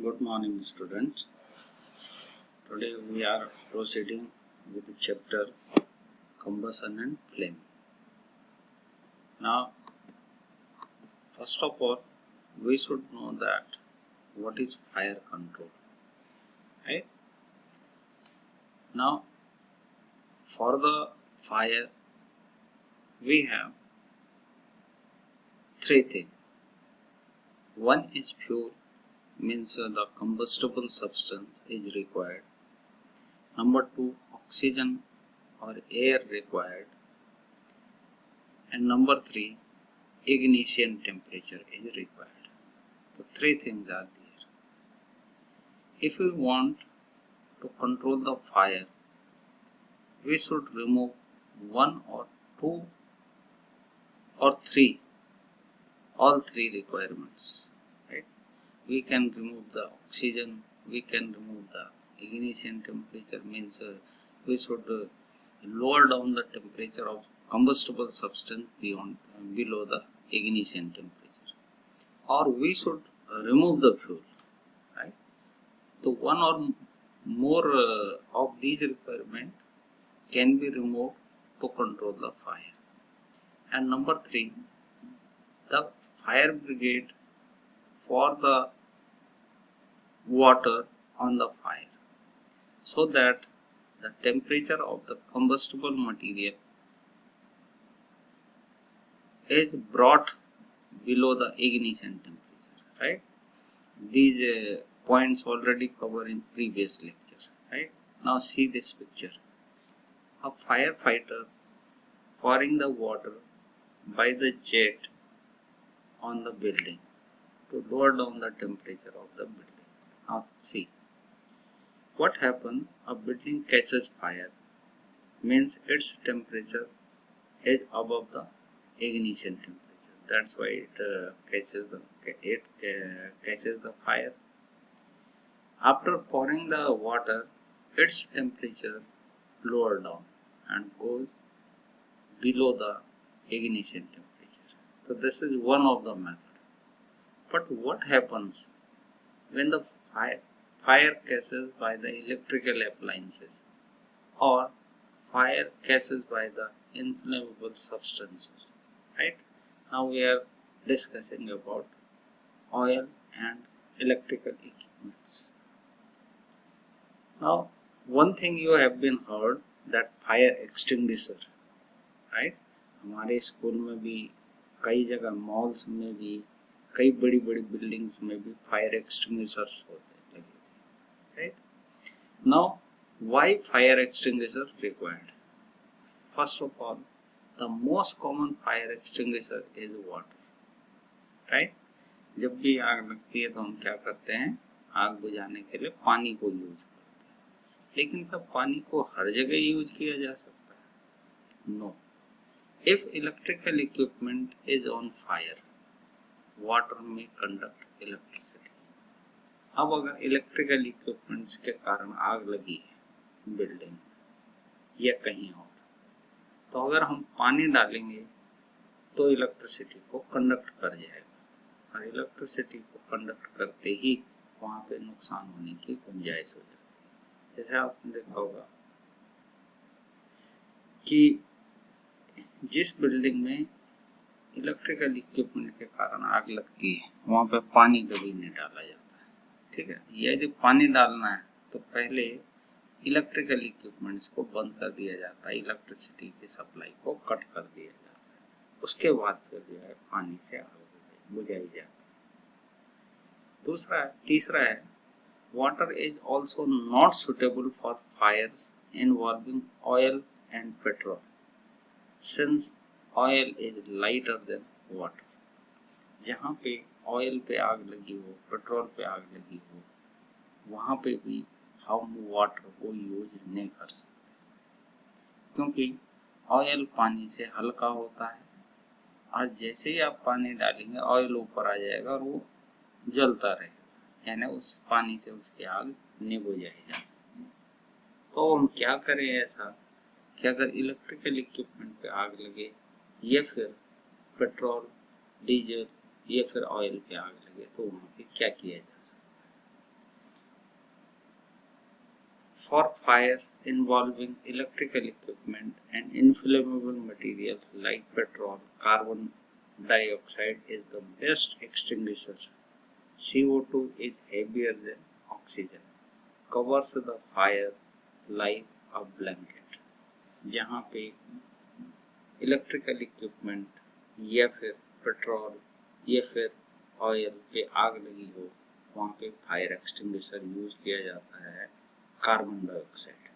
Good morning, students. Today we are proceeding with the chapter Combustion and Flame. Now, first of all, we should know that what is fire control. Right? Now, for the fire, we have three things. One is fuel, means the combustible substance is required. Number two, oxygen or air required. And number three, ignition temperature is required. So three things are there. If we want to control the fire, we should remove one or two or three, all three requirements. Right? We can remove the oxygen, we can remove the ignition temperature, means we should lower down the temperature of combustible substance below the ignition temperature, or we should remove the fuel. Right? So one or more of these requirements can be removed to control the fire. And number three, the fire brigade for the water on the fire, so that the temperature of the combustible material is brought below the ignition temperature. Right? These points already covered in previous lecture. Right? Now see this picture. A firefighter pouring the water by the jet on the building to lower down the temperature of the building. Now see, what happens? A building catches fire, means its temperature is above the ignition temperature. That's why it catches the fire. After pouring the water, its temperature lower down and goes below the ignition temperature. So this is one of the method. But what happens when the fire catches by the electrical appliances, or fire catches by the inflammable substances? Right? Now we are discussing about oil and electrical equipments. Now, one thing you have been heard, that fire extinguisher. Right? हमारे school में भी, कई जगह malls में भी, कई बड़ी बड़ी बिल्डिंग्स में भी फायर एक्सटिंग्विशर्स होते हैं लगे. Right? Now why fire extinguisher required? First of all, the most common fire extinguisher is water. Right? जब भी आग लगती है तो हम क्या करते हैं? आग बुझाने के लिए पानी को यूज करते हैं. लेकिन क्या पानी को हर जगह यूज किया जा सकता है? No. If electrical equipment is on fire, water may conduct electricity. अब अगर इलेक्ट्रिकल इक्विपमेंट्स के कारण आग लगी है बिल्डिंग या कहीं और, तो अगर हम पानी डालेंगे तो इलेक्ट्रिसिटी को कंडक्ट कर जाएगा, और इलेक्ट्रिसिटी को कंडक्ट करते ही वहां पे नुकसान होने की गुंजाइश हो जाती है. जैसे आपने देखा होगा कि जिस बिल्डिंग में इलेक्ट्रिकल इक्विपमेंट के कारण आग लगती है वहां पे पानी कभी नहीं डाला जाता है. ठीक है? यदि पानी डालना है तो पहले इलेक्ट्रिकल इक्विपमेंट्स को बंद कर दिया जाता है, इलेक्ट्रिसिटी की सप्लाई को कट कर दिया जाता है, उसके बाद फिर जो है पानी से आग बुझाई जाती है. तीसरा है, water is also not suitable for fires involving oil and petrol, since oil is lighter than water. जहाँ पे ऑयल पे आग लगी हो, पेट्रोल पे आग लगी हो, वहाँ पे भी हम वाटर को यूज नहीं कर सकते, क्योंकि ऑयल पानी से हल्का होता है, और जैसे ही आप पानी डालेंगे ऑयल ऊपर आ जाएगा और वो जलता रहेगा, यानी उस पानी से उसकी आग नहीं बुझाई जा सकती. तो हम क्या करें ऐसा कि अगर इलेक्ट्रिकल इक्विपमेंट पे आग लगे या फिर पेट्रोल, डीजल या फिर ऑयल पे आग लगे, तो वहाँ पे क्या किया जा सकता है? For fires involving electrical equipment and inflammable materials like petrol, carbon dioxide is the best extinguisher. CO2 is heavier than oxygen, covers the fire like a blanket. जहाँ पे इलेक्ट्रिकल इक्विपमेंट या फिर पेट्रोल या फिर ऑयल पे आग लगी हो, वहाँ पे फायर एक्सटिंग्विशर यूज किया जाता है कार्बन डाइऑक्साइड।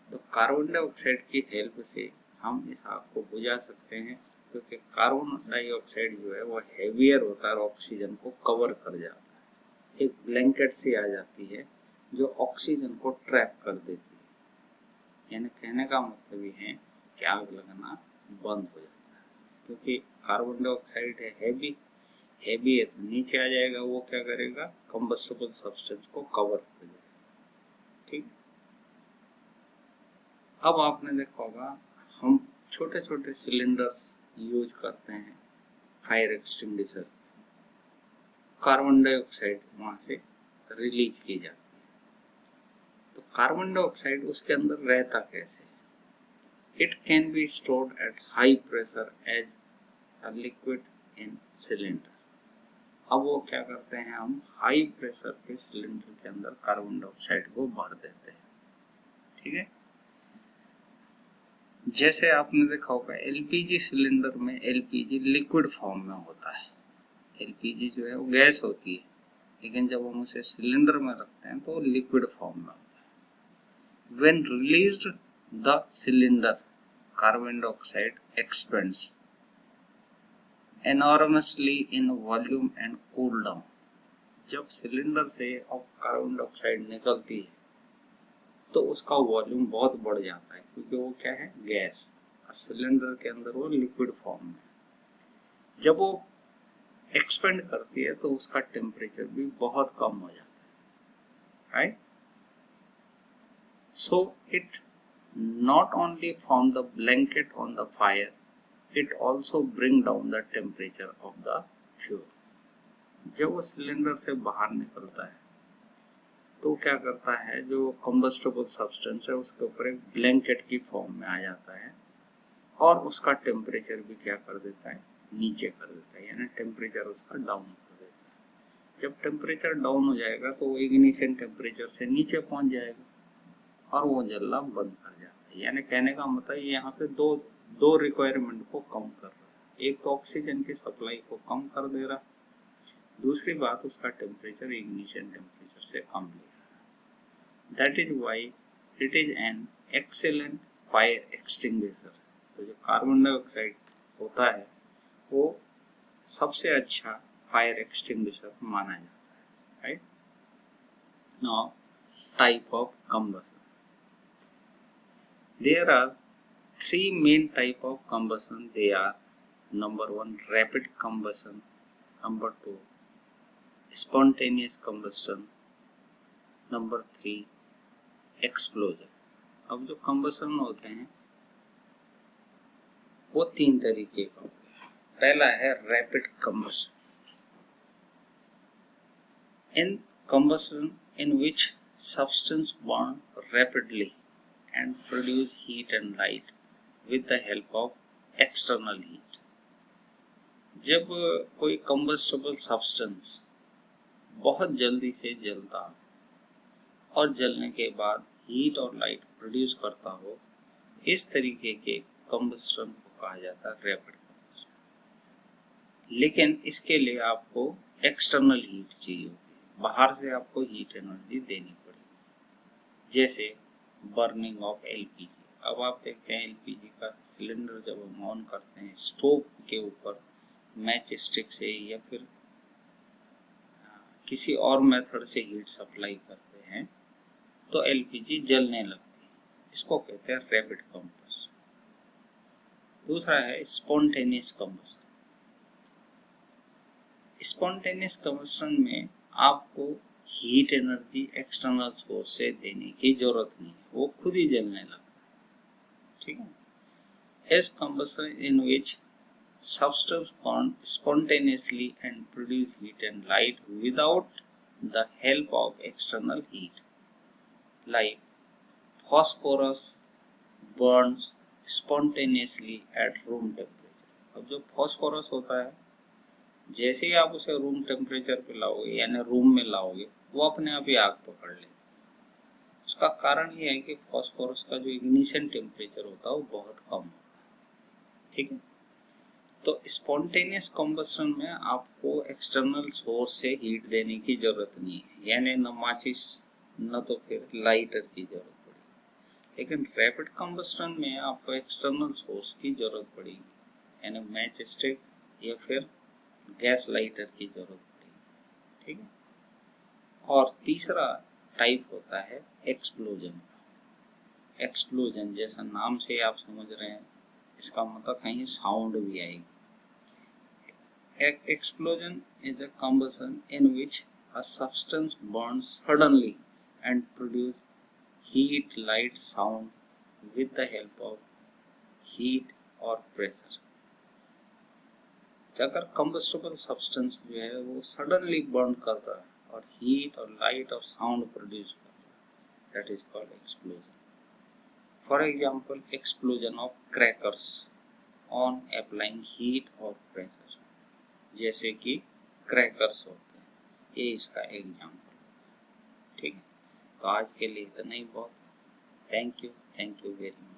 तो कार्बन डाइऑक्साइड की हेल्प से हम इस आग को बुझा सकते हैं, क्योंकि कार्बन डाइऑक्साइड जो है वो हेवियर होता है और ऑक्सीजन को कवर कर जाता है। एक ब्लैंकेट से आ जाती है जो ऑक्सीजन को ट्रैप कर देती है। यानी कहने का मतलब ये है कि आग लगना बंद हो जाता है, क्योंकि कार्बन डाइऑक्साइड है हैवी है तो नीचे आ जाएगा, वो क्या करेगा, कंबस्टेबल सब्सटेंस को कवर कर देगा। ठीक है। अब आपने देखा होगा हम छोटे छोटे सिलेंडर्स यूज करते हैं फायर एक्सटिंग्विशर, कार्बन डाइऑक्साइड वहां से रिलीज की जाती है। तो कार्बन डाइऑक्साइड उसके अंदर रहता कैसे? It can be stored at high pressure as a liquid in cylinder. अब वो क्या करते हैं, हम हाई प्रेशर के सिलेंडर के अंदर कार्बन डाइऑक्साइड को भर देते हैं। ठीक है। जैसे आपने देखा होगा एलपीजी सिलेंडर में एलपीजी लिक्विड फॉर्म में होता है। एलपीजी जो है वो गैस होती है, लेकिन जब हम उसे सिलेंडर में रखते हैं तो वो लिक्विड फॉर्म में होता है। When released the cylinder, carbon dioxide expends enormously in volume and cool down। जब सिलेंडर से अब कार्बन डाइऑक्साइड निकलती है तो उसका वॉल्यूम बहुत बढ़ जाता है, क्योंकि वो क्या है, गैस, और सिलेंडर के अंदर वो लिक्विड फॉर्म में। जब वो एक्सपेंड करती है तो उसका टेम्परेचर भी बहुत कम हो जाता है, right. So it not only form the blanket on the fire, it also bring down the temperature of the fuel। जब वो सिलेंडर से बाहर निकलता है तो क्या करता है, जो कंबस्टेबल सब्सटेंस है उसके ऊपर एक ब्लैंकेट की फॉर्म में आ जाता है और उसका टेम्परेचर भी क्या कर देता है, नीचे कर देता है, यानी टेम्परेचर उसका डाउन कर देता है। जब टेम्परेचर डाउन हो जाएगा तो वो इग्निशन टेम्परेचर से नीचे पहुंच जाएगा और वो जलना बंद कर जाता है। यानी कहने का मतलब यहाँ पे दो रिक्वायरमेंट को कम कर रहा है। एक तो ऑक्सीजन की सप्लाई को कम कर दे रहा, दूसरी बात उसका टेम्परेचर इग्निशन टेम्परेचर से कम ले रहा। That is why it is an excellent fire extinguisher. तो जो कार्बन डाइऑक्साइड होता है वो सबसे अच्छा फायर एक्सटिंग्विशर माना जाता है, right. Now type of combustion. There are three main type of combustion. They are number 1 rapid combustion, number 2 spontaneous combustion, number 3 explosion। अब जो combustion होते हैं वो तीन तरीके का होता है। पहला है rapid combustion। In combustion in which substance burn rapidly and produce heat and light with the help of external heat। जब कोई कंबस्टेबल सब्सटेंस बहुत जल्दी से जलता और जलने के बाद हीट और लाइट प्रोड्यूस करता हो, इस तरीके के कंबस्टन को कहा जाता है रैपिड कंबस्टन। लेकिन इसके लिए आपको एक्सटर्नल हीट चाहिए होती है, बाहर से आपको हीट एनर्जी देनी पड़ेगी, जैसे बर्निंग ऑफ एलपीजी। अब आप देखते हैं एलपीजी का सिलेंडर जब हम ऑन करते हैं स्टोव के ऊपर मैच स्टिक से या फिर किसी और मेथड से हीट सप्लाई करते हैं तो एलपीजी जलने लगती है। इसको कहते हैं रैपिड कंबस्शन। दूसरा है स्पॉन्टेनियस कंबस्शन। स्पॉन्टेनियस कंबस्शन में आपको हीट एनर्जी एक्सटर्नल सोर्स से देने की जरूरत नहीं है, वो खुद ही जलने लगता है। ठीक है। As combustion in which substance burn spontaneously and produce heat and light without the help of external heat। like phosphorus burns spontaneously at room temperature। अब जो phosphorus होता है, जैसे ही आप उसे रूम टेम्परेचर पे लाओगे यानी रूम में लाओगे, वो अपने आप ही आग पकड़ लेगा। उसका कारण ये है कि फॉस्फोरस का जो इग्निशन टेम्परेचर होता है वो बहुत कम होता है। ठीक है, तो स्पॉन्टेनियस कम्बस्शन में आपको एक्सटर्नल सोर्स से हीट देने की जरूरत नहीं है, यानी न माचिस न तो फिर लाइटर की जरूरत पड़ेगी। लेकिन रैपिड कम्बस्शन में आपको एक्सटर्नल सोर्स की जरूरत पड़ेगी, यानी मैच स्टिक या फिर गैस लाइटर की जरूरत पड़ेगी। ठीक है, और तीसरा टाइप होता है एक्सप्लोजन। एक्सप्लोजन जैसा नाम से आप समझ रहे हैं, इसका मतलब कहीं साउंड भी आएगी। Explosion is a combustion in which a substance burns suddenly and produces heat, light, sound with the help of heat or pressure। अगर कंबस्टेबल सब्सटेंस जो है वो सडनली बर्न कर रहा है और हीट और लाइट और साउंड प्रोड्यूस कर रहा है, that is called explosion. For example, explosion of crackers on applying heat और प्रेशर, जैसे कि क्रैकर्स होते हैं, ये इसका एग्जांपल। ठीक है, तो आज के लिए इतना ही बहुत। Thank you very much.